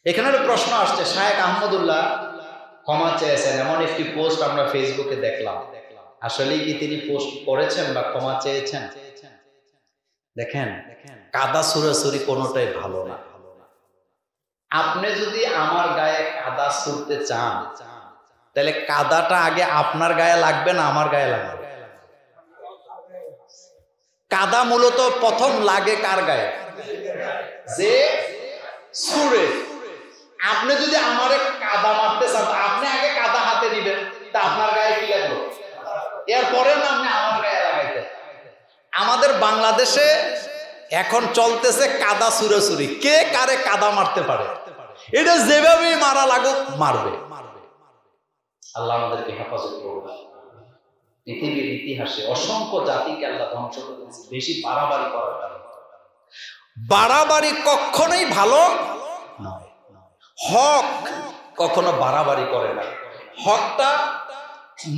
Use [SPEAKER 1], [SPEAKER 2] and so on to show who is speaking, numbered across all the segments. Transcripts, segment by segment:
[SPEAKER 1] এখানে একটা প্রশ্ন আসছে, শায়েখ আহমদুল্লাহ ক্ষমা চেয়েছেন, এমন একটি পোস্ট আমরা ফেসবুকে দেখলাম। আসলেই কি তিনি পোস্ট করেছেন বা ক্ষমা চেয়েছেন? দেখেন, কাদা ছুড়াছুড়ি কোনোটাই ভালো না। আপনি যদি আমার গায়ে কাদা ছুড়তে চান, তাহলে কাদাটা আগে আপনার গায়ে লাগবে না আমার গায়ে লাগবে? কাদা মূলত প্রথম লাগে কার গায়ে? যে ছুড়ে। আপনি যদি আমারে কাদা মারতে চান, আপনি আগে কাদা হাতে নিবেন, তা আপনার গায়ে কি লাগলো? এরপরে না আপনি আমার গায়ে লাগাইতেন। আমাদের বাংলাদেশে এখন চলতেছে কাদা ছুড়াছুড়ি, কে কারে কাদা মারতে পারে, এটা যেভাবেই মারা লাগুক মারবে। আল্লাহ আমাদেরকে হেফাজত করবে। পৃথিবীর ইতিহাসে অসংখ্য জাতিকে আল্লাহ ধ্বংস করেছে বেশি বাড়াবাড়ি করার কারণে। বাড়াবাড়ি কখনোই ভালো নয়। হক কখনো বাড়াবাড়ি করে না, হকটা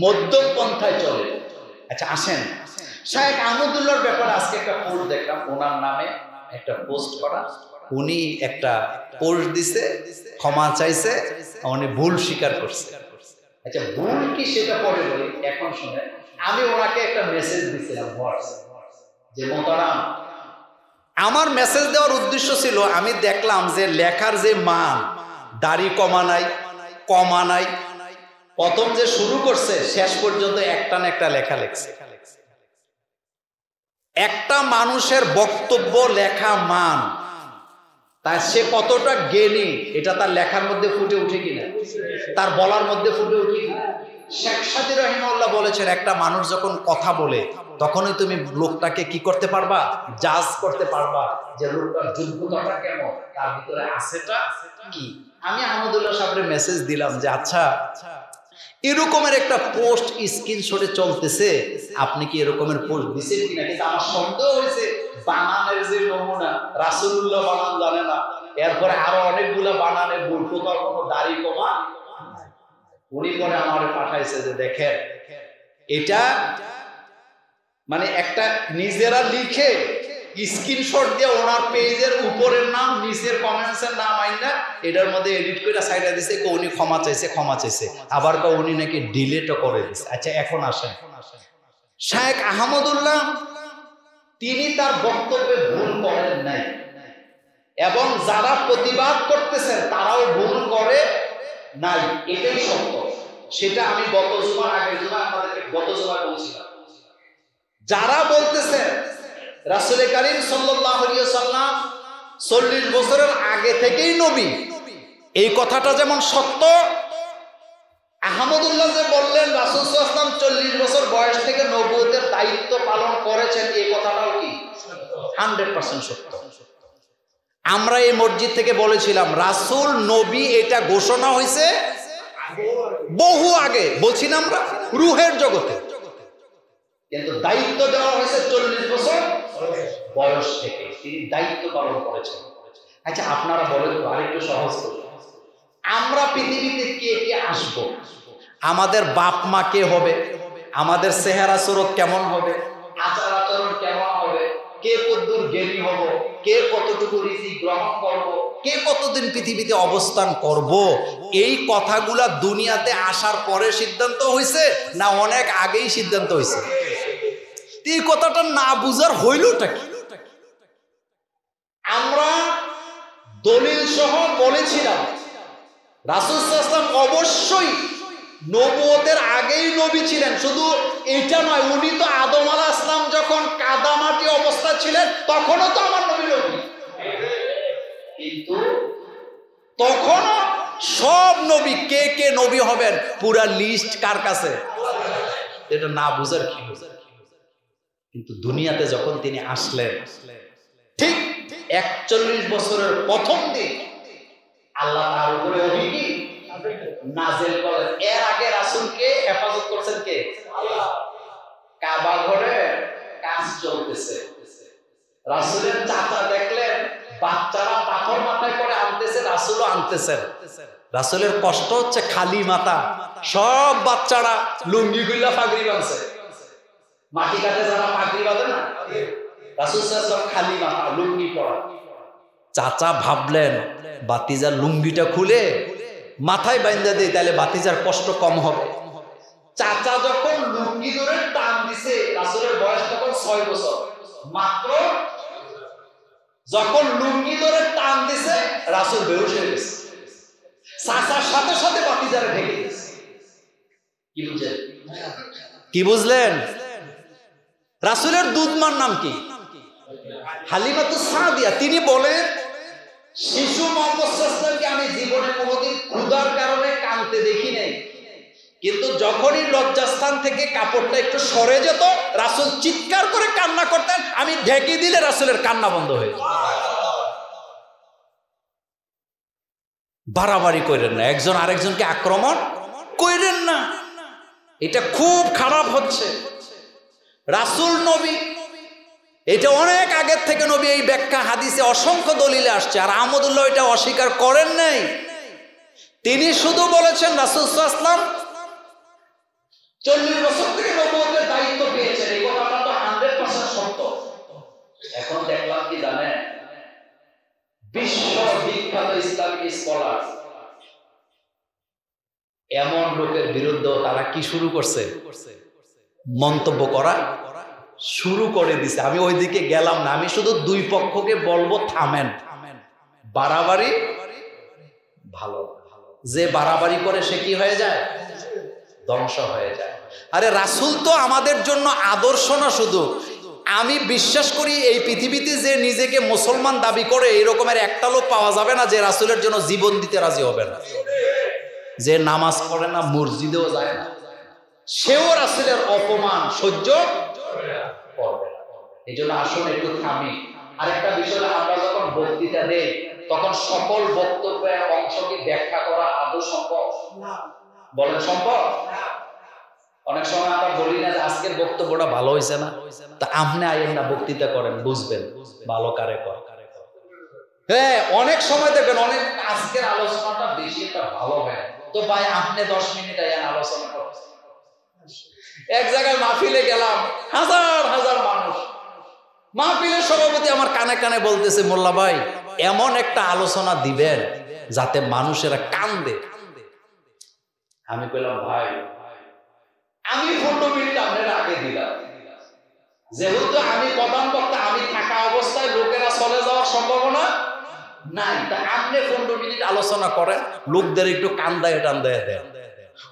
[SPEAKER 1] মধ্যম পন্থায় চলে। আচ্ছা আসেন, শায়েখ আহমদুল্লাহর ব্যাপারে আজকে একটা পোস্ট দেখলাম, ওনার নামে একটা পোস্ট করা। উনি একটা পোস্ট দিছে, ক্ষমা চাইছে, উনি ভুল স্বীকার করছে। আচ্ছা ভুল কি সেটা পরে বলি, এখন শুনে। আমি ওনাকে একটা মেসেজ দিছিলাম যে মোহতারাম, আমার মেসেজ দেওয়ার উদ্দেশ্য ছিল, আমি দেখলাম যে লেখার যে মান, দাড়ি কমা নাই, প্রথম যে শুরু করছে শেষ পর্যন্ত একটা না একটা লেখা লেখছে। একটা মানুষের বক্তব্য লেখা মান, তাই সে কতটা জ্ঞানী এটা তার লেখার মধ্যে ফুটে উঠে কিনা, তার বলার মধ্যে ফুটে উঠে কিনা। শেখ সাদী রাহিমাহুল্লাহ বলেছেন, একটা মানুষ যখন কথা বলে তখনই তুমি লোকটাকে কি করতে পারবা, জাজ করতে পারবা যে লোকটার যোগ্যতাটা কেমন, তার ভিতরে আছেটা কি। আমি আহমদুল্লাহ সাহেবের মেসেজ দিলাম যে আচ্ছা, এরকমের একটা পোস্ট স্ক্রিনশটে চলতেছে, আপনি কি এরকমের পোস্ট দিচ্ছেন কিনা। কিন্তু আমার সন্দেহ হয়েছে বানানের যে নমুনা, রাসূলুল্লাহ বানান জানে না, এরপরে আরো অনেকগুলো বানানের ভুল, কোথাও কোনো দাড়ি কমা। উনি পরে আমার পাঠাইছে যে দেখেন, এটা মানে একটা নিজেরা লিখে স্ক্রিনশট দিয়ে ওনার পেজের উপরের নাম নিচের কমেন্টসের নাম আইনা এটার মধ্যে এডিট করে সাইডে দিছে, উনি ক্ষমা চাইছে, আবার উনি নাকি ডিলিটও করে দিছে। আচ্ছা এখন আসেন, শায়েখ আহমদুল্লাহ তিনি তার বক্তব্যে ভুল করেন নাই, এবং যারা প্রতিবাদ করতেছেন তারাও ভুল করে নাই, এটাই সত্য। সেটা আমি গত জুমার আগের জুমা আপনাদেরকে গত জুমায় বলছিলাম। যারা বলতেছেন রাসূল কারীম সাল্লাল্লাহু আলাইহি ওয়াসাল্লাম 40 বছরের আগে থেকেই নবী, এই কথাটা যেমন সত্য, আহমদুল্লাহ যে বললেন রাসূল সাল্লাল্লাহু আলাইহি ওয়াসাল্লাম 40 বছর বয়স থেকে নবুয়তের দায়িত্ব পালন করেছেন, এই কথাটাও কি 100% সত্য। আমরা এই মসজিদ থেকে বলেছিলাম রাসূল নবী এটা ঘোষণা হয়েছে বহু আগে, বলছি না আমরা, রূহের জগতে, কিন্তু দায়িত্ব দেওয়া হয়েছে 40 বছর বয়স থেকে, তিনি দায়িত্ব পালন করেছেন। আচ্ছা আপনারা বলেন তো, আরেকটু সহজ করে, আমরা পৃথিবীতে কে কে আসবো, আমাদের বাপ মা কে হবে, আমাদের চেহারা সুরত কেমন হবে, আচার আচরণ কেমন হবে, কে কতদূর জ্ঞানী হব, কে কতটুকু রিজিক গ্রহণ করব, কে কতদিন পৃথিবীতে অবস্থান করব, এই কথাগুলা দুনিয়াতে আসার পরে সিদ্ধান্ত হয়েছে না অনেক আগেই সিদ্ধান্ত হয়েছে? এই কথাটা না বুঝার হইলটা কি? আমরা দলিল সহ বলেছিলাম রাসূল সাল্লাল্লাহু আলাইহি ওয়াসাল্লাম অবশ্যই নবুয়তের আগেই নবী ছিলেন। শুধু এটা নয়, উনি তো আদম আলাইহিস সালাম যখন কাদামাটি অবস্থা ছিলেন তখনও তো আমার নবী, কিন্তু তখনও সব নবী কে কে নবী হবেন পুরা লিস্ট কার কাছে? এটা না বুঝার কি? কিন্তু দুনিয়াতে যখন তিনি আসলেন, ঠিক 41 বছরের প্রথম দিন আল্লাহ তার উপরে ওহী নাযিল করেন। এর আগে রাসূলকে হেফাজত করছেন কে? আল্লাহ। কাবা ঘরে কাজ চলতেছে, রাসূলের চাচা দেখলেন বাচ্চারা পাথর মাথায় করে আনতেছে, রাসূলও আনতেছেন। রাসূলের কষ্ট হচ্ছে, খালি মাথা, সব বাচ্চারা লুঙ্গি গুলা পাগড়ি বাঁধছে, মাটি কাটে যারা পাগড়ি বাঁধে না, রাসূল সাল্লাল্লাহু আলাইহি ওয়াসাল্লাম খালি মাথা, লুঙ্গি পরা। চাচা ভাবলেন বাতিজার লুঙ্গিটা খুলে মাথায় বাইন্ধা দেয়, তাহলে বাতিজার কষ্ট কম হবে। চাচা যখন লুঙ্গি ধরে টান দিছে, রাসূলের বয়স তখন 6 বছর মাত্র। যখন লুঙ্গি ধরে টান দিছে, রাসূল বেহুশ হয়ে গেছে। চাচার সাথে সাথে বাতিজারে ঢেকে দিয়েছে। কি বুঝলেন? কি বুঝলেন? রাসূলের দুধমার নাম কি? হালিমাতুস সাদিয়া। তিনি বলেন, শিশু মুহাম্মদ সাল্লাল্লাহু আলাইহি ওয়াসাল্লামকে আমি জীবনে কোনোদিন ক্ষুধার কারণে কাঁদতে দেখি নাই, কিন্তু যখনই লজ্জাস্থান থেকে কাপড়টা একটু সরে যেত, রাসূল চিৎকার করে কান্না করতেন। আমি ঢেকে দিলে রাসূলের কান্না বন্ধ হয়ে যেত। বাড়াবাড়ি করেন না, একজন আরেকজনকে আক্রমণ করেন না, এটা খুব খারাপ হচ্ছে। রাসূল নবী, এটা অনেক আগের থেকে নবী এই ব্যাখ্যা হাদিসে অসংখ্য দলিলে আসছে, আর আহমদুল্লাহ এটা অস্বীকার করেন নাই। তিনি শুধু বলেছেন রাসূল সাল্লাল্লাহু আলাইহি ওয়াসাল্লাম 40 বছর থেকে নবুয়তের দায়িত্ব পেয়েছেন, এই কথাটা তো 100% সত্য। এখন দেখলাম কি জানেন, বিশ্ব বিখ্যাত ইসলামিক স্কলার এমন লোকের বিরুদ্ধে তারা কি শুরু করছে, মন্তব্য করা শুরু করে দিছে। আমি ওইদিকে গেলাম না, আমি শুধু দুই পক্ষকে বলবো থামেন, বাড়াবাড়ি ভালো, যে বাড়াবাড়ি করে সে কি হয়ে যায়, ধ্বংস হয়ে যায়। আরে রাসূল তো আমাদের জন্য আদর্শ না শুধু, আমি বিশ্বাস করি এই পৃথিবীতে যে নিজেকে মুসলমান দাবি করে এরকমের একটা লোক পাওয়া যাবে না যে রাসূলের জন্য জীবন দিতে রাজি হবে না। যে নামাজ পড়ে না, মসজিদেও যায় না, সেও রাসূলের অপমান সহ্য করবে না। এই জন্য আসুন একটু থামি। আরেকটা বিষয়, আমরা যখন বক্তৃতা দেই তখন সকল বক্তব্যের অংশকে ব্যাখ্যা করা আদৌ সম্ভব? বলেন সম্ভব? অনেক সময় আমরা বলি না যে আজকের বক্তব্যটা ভালো হয়েছে না, তা আপনি আইয়েন না বক্তৃতা করেন, বুঝবেন ভালো কারে কর। হ্যাঁ, অনেক সময় দেখবেন অনেক আজকের আলোচনাটা বেশি একটা ভালো হয়, তো ভাই আপনি 10 মিনিট আইয়েন আলোচনা করেন। এক জায়গায় মাহফিলে গেলাম, হাজার হাজার মানুষ, মাহফিলের সভাপতি আমার কানে কানে বলতেছে, মোল্লা ভাই এমন একটা আলোচনা দিবেন যাতে মানুষেরা কান্দে। আমি কইলাম ভাই আমি 15 মিনিট আপনার আগে দিলাম, যেহেতু আমি প্রধান বক্তা, আমি থাকা অবস্থায় লোকেরা চলে যাওয়ার সম্ভাবনা নাই, তা আপনি 15 মিনিট আলোচনা করেন, লোকদের একটু কান্দায় টান্দায় দেন।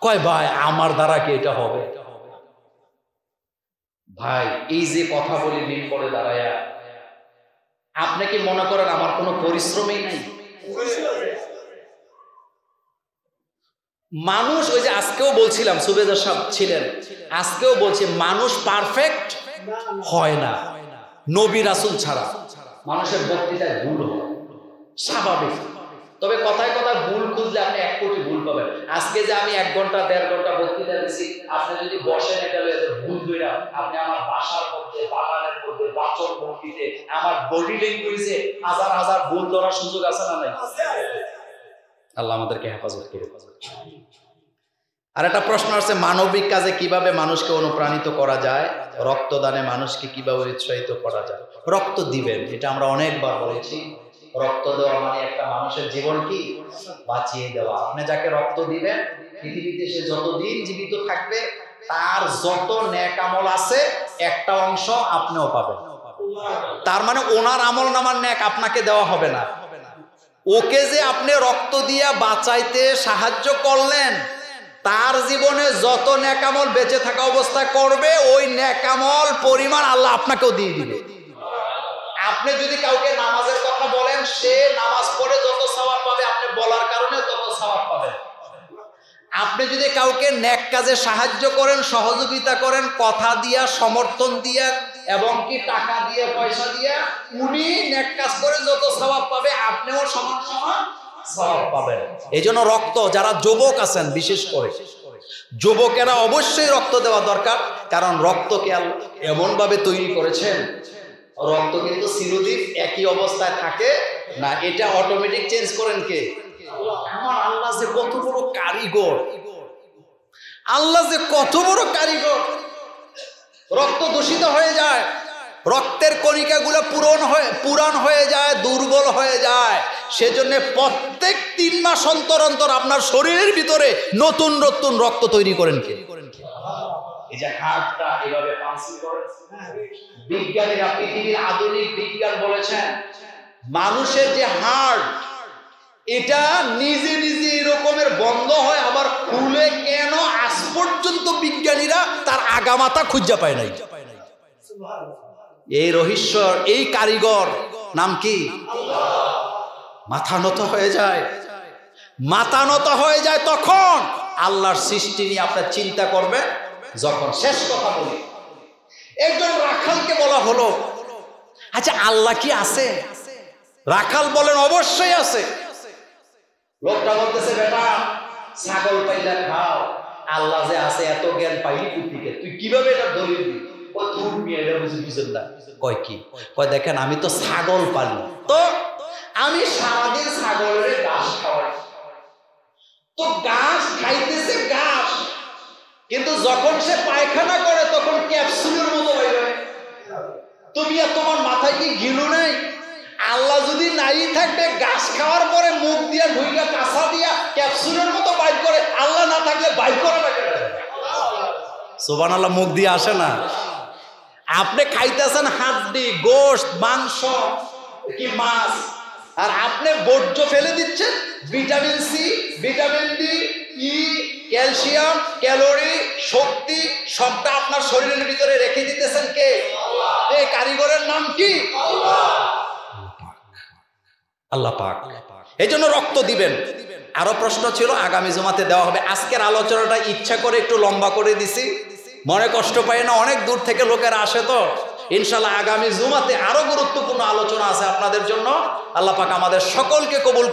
[SPEAKER 1] কয় ভাই আমার দ্বারা কি এটা হবে? ভাই এই যে কথা বলি মিম্বরে দাঁড়ায়া, আপনি কি মনে করেন আমার কোনো পরিশ্রমই নাই? মানুষ, ওই যে আজকেও বলছিলাম, সুবেদার সাহেব ছিলেন, আজকেও বলছি মানুষ পারফেক্ট হয় না, নবী রাসূল ছাড়া। মানুষের বক্তৃতায় ভুল হয় স্বাভাবিক, তবে কথায় কথায় ভুল খুঁজলে আপনি 1 কোটি ভুল পাবেন। আজকে যে আমি 1 ঘন্টা 1.5 ঘন্টা বক্তৃতা দিচ্ছি, আপনি যদি বসেন এটা ভুল ধরে আপনি আমার ভাষার মধ্যে, বাগানের মধ্যে, বাচন ভঙ্গিতে, আমার বডি ল্যাঙ্গুয়েজে হাজার হাজার ভুল ধরার সুযোগ আছে না নাই? আল্লাহ আমাদেরকে হেফাজত করে। আর একটা প্রশ্ন আছে, মানবিক কাজে কিভাবে মানুষকে অনুপ্রাণিত করা যায়, রক্তদানে মানুষকে কিভাবে উৎসাহিত করা যায়? রক্ত দিবেন, এটা আমরা অনেকবার বলেছি। রক্ত দেওয়া মানে একটা মানুষের জীবন কি বাঁচিয়ে দেওয়া। আপনি যাকে রক্ত দিবেন, পৃথিবীতে সে যতদিন জীবিত থাকবে তার যত নেক আমল আছে একটা অংশ আপনিও পাবেন। তার মানে ওনার আমল নামার নেক আপনাকে দেওয়া হবে না, ওকে যে আপনি রক্ত দিয়া বাঁচাইতে সাহায্য করলেন, তার জীবনে যত নেক আমল বেঁচে থাকা অবস্থায় করবে, ওই নেক আমল পরিমাণ আল্লাহ আপনাকেও দিয়ে দিবে। আপনি যদি কাউকে নামাজের কথা বলেন, সে নামাজ পড়ে যত সওয়াব পাবে, আপনি বলার কারণে তত সওয়াব পাবেন। আপনি যদি কাউকে নেক কাজে সাহায্য করেন, সহযোগিতা করেন, কথা দিয়া, সমর্থন দিয়া, এবং কি টাকা দিয়ে, পয়সা দিয়া, উনি নেক কাজ করে যত সওয়াব পাবে, আপনিও সমান সমান সওয়াব পাবেন। এই জন্য রক্ত, যারা যুবক আছেন বিশেষ করে, যুবকেরা অবশ্যই রক্ত দেওয়া দরকার, কারণ রক্তকে এমন ভাবে তৈরি করেছেন, রক্ত কিন্তু চিরদিন একই অবস্থায় থাকে না, এটা অটোমেটিক চেঞ্জ করেন কে? আমার আল্লাহ যে কত বড় কারিগর, আল্লাহ যে কত বড় কারিগর। রক্ত দূষিত হয়ে যায়, রক্তের কণিকাগুলো পুরান হয়ে যায়, দুর্বল হয়ে যায়। সেজন্য প্রত্যেক 3 মাস অন্তর অন্তর আপনার শরীরের ভিতরে নতুন নতুন রক্ত তৈরি করেন কে? এই যে হার্টটা এভাবে পাঞ্চিং করে, বিজ্ঞানীরা, পৃথিবীর আধুনিক বিজ্ঞান বলেছেন মানুষের যে হার্ট এটা নিজে নিজে এরকমের বন্ধ হয় আবার খুলে কেন, আজ পর্যন্ত বিজ্ঞানীরা তার আগামাথা খুঁজে পায় নাই। এই রহস্য, এই কারিগর নাম কি? মাথা নত হয়ে যায়, মাথা নত হয়ে যায় তখন আল্লাহর সৃষ্টি নিয়ে আপনার চিন্তা করবে। যখন শেষ কথা বলি, একজন রাখালকে বলা হলো, আচ্ছা আল্লাহ কি আছে? রাখাল বলেন অবশ্যই আছে। লোকটা বলতেছে, বেটা ছাগল পাইলে খাও, আল্লাহ যে আছে এত জ্ঞান পাইলি কোথেকে? তুই কিভাবে এটা দলিল দিবি? বুঝেন না। কয় কি? কয় দেখেন আমি তো ছাগল পালি, তো আমি সারাদিন ছাগলের ঘাস খাওয়াই, তো ঘাস খাইতেছে ঘাস, কিন্তু যখন সে পায়খানা করে তখন ক্যাপসুলের মতো বাইরে। তুমি আর তোমার মাথায় কি ঘিলু নাই? আল্লাহ যদি নাই থাকবে, ঘাস খাওয়ার পরে মুখ দিয়া ঢুইকা কাঁচা দিয়া ক্যাপসুলের মতো বাইর করে, আল্লাহ না থাকলে বাইর করে না কেন? সুবহানাল্লাহ, মুখ দিয়ে আসে না। আপনি খাইতেছেন হাড্ডি, গোশত, মাংস কি মাছ, আর আপনি বর্জ্য ফেলে দিচ্ছেন ভিটামিন সি, ভিটামিন ডি, ই, ক্যালসিয়াম, ক্যালোরি, শক্তি সবটা আপনার শরীরের ভিতরে রেখে দিতেছেন কে? এই কারিগরের নাম কি? আল্লাহ পাক। এই জন্য রক্ত দিবেন। আরো প্রশ্ন ছিল, আগামী জুমাতে দেওয়া হবে। আজকের আলোচনাটা ইচ্ছা করে একটু লম্বা করে দিছি, মনে কষ্ট পাই না, অনেক দূর থেকে লোকেরা আসে, তো ইনশাল্লাহ আগামী জুমাতে আরো গুরুত্বপূর্ণ আলোচনা আছে আপনাদের জন্য। আল্লাহ পাক আমাদের সকলকে কবুল